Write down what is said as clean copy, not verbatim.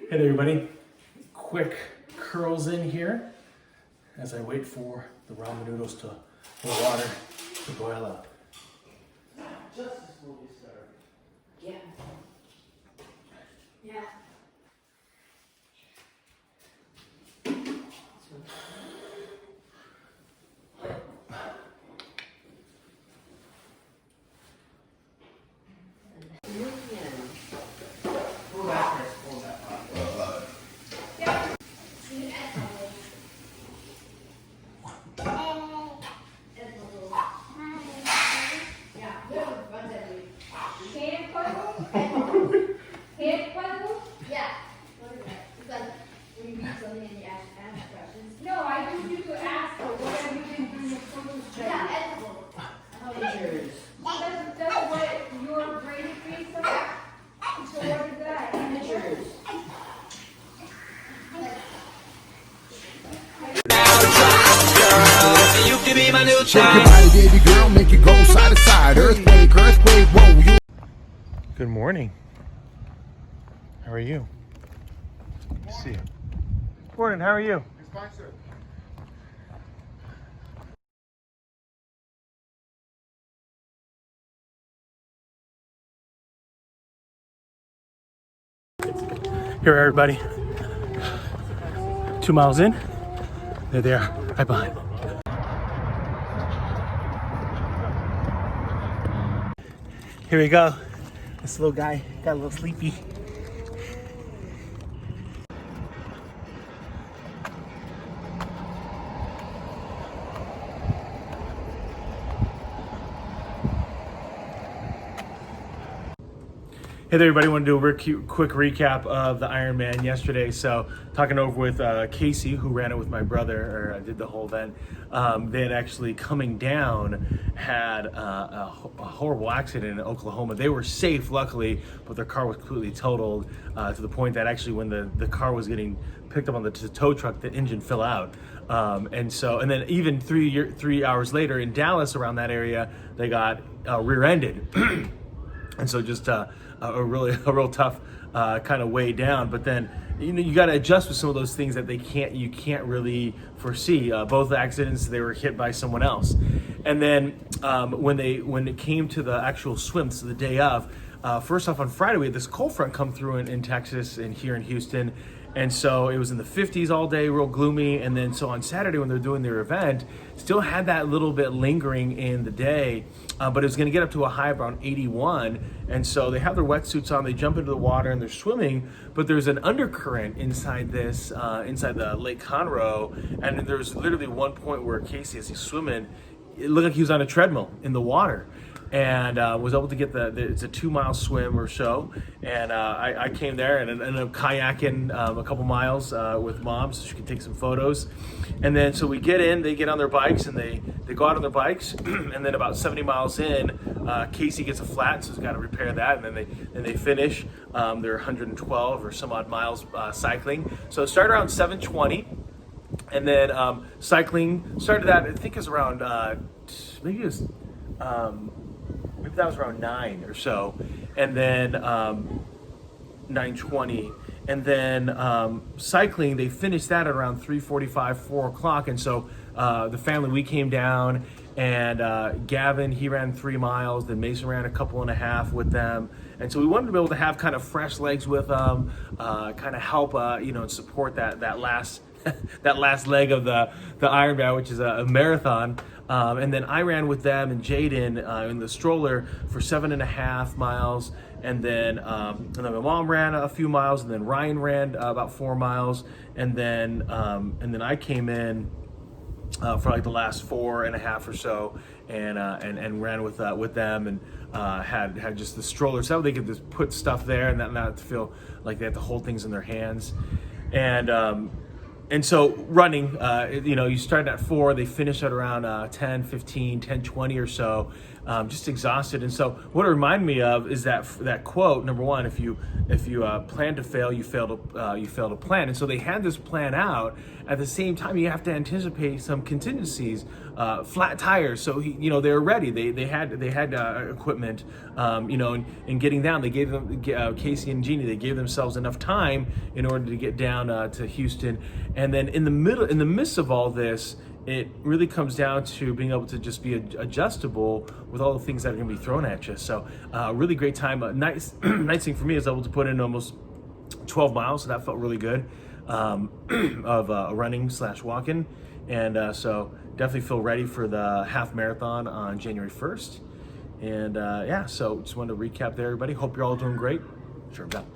Hey there, everybody. Quick curls in here as I wait for the ramen noodles to the water to boil up. Justice will be served. Yeah. Yeah. No, I just used to ask her what have you been doing with photos. That's what your graded face are? So what is that? Imagers. You can be my new Shake your body, baby girl, make it go side to side. Earthquake, earthquake, whoa. You. Good morning. How are you? Good to see you. Morning, how are you? It's fine, sir. Here, everybody. 2 miles in. They're there, right behind. Here we go. This little guy got a little sleepy. Hey there, everybody. I want to do a real quick recap of the Ironman yesterday. So, talking over with Casey, who ran it with my brother, or did the whole event. They had actually coming down had a horrible accident in Oklahoma. They were safe, luckily, but their car was completely totaled to the point that actually, when the car was getting picked up on the tow truck, the engine fell out. And then even 3 hours later in Dallas, around that area, they got rear-ended. And so just a real tough kind of way down. But then you got to adjust with some of those things that you can't really foresee. Both accidents, they were hit by someone else. And then when it came to the actual swim, so the day of, first off on Friday we had this cold front come through in Texas and here in Houston. And so it was in the 50s all day, real gloomy. And then so on Saturday when they're doing their event, still had that little bit lingering in the day, but it was going to get up to a high of around 81. And so they have their wetsuits on, they jump into the water and they're swimming, but there's an undercurrent inside the Lake Conroe. And there's literally one point where Casey, as he's swimming, it looked like he was on a treadmill in the water. And was able to get it's a 2 mile swim or so, and I came there and ended up kayaking a couple miles with Mom so she could take some photos. And then so we get in, they get on their bikes and they go out on their bikes, and then about 70 miles in, Casey gets a flat, so he's got to repair that, and then they finish. They're 112 or some odd miles cycling. So it started around 7:20, and then cycling started at, I think it was around maybe that was around 9 or so, and then 9:20, and then cycling, they finished that at around 3:45, 4 o'clock. And so the family, we came down, and Gavin, he ran 3 miles, then Mason ran a couple and a half with them. And so we wanted to be able to have kind of fresh legs with them, kind of help and support that last that last leg of the Ironman, which is a marathon. And then I ran with them and Jaden in the stroller for 7.5 miles. And then my mom ran a few miles, and then Ryan ran about 4 miles. And then I came in for like the last 4.5 or so, and ran with them, and had just the stroller so they could just put stuff there and not feel like they had to hold things in their hands. And so running, you started at 4, they finished at around 10:15, 10:20 or so. just exhausted. And so what it reminded me of is that quote, number one, if you plan to fail, you fail to plan. And so they had this plan out. At the same time, you have to anticipate some contingencies, flat tires. So they were ready. They had equipment, and getting down. They gave them Casey and Jeannie. They gave themselves enough time in order to get down to Houston. And then in the midst of all this, it really comes down to being able to just be adjustable with all the things that are going to be thrown at you. So really great time. Nice thing for me is able to put in almost 12 miles, so that felt really good, of running / walking. And so definitely feel ready for the half marathon on January 1st. And so just wanted to recap there, everybody. Hope you're all doing great. Sure, done.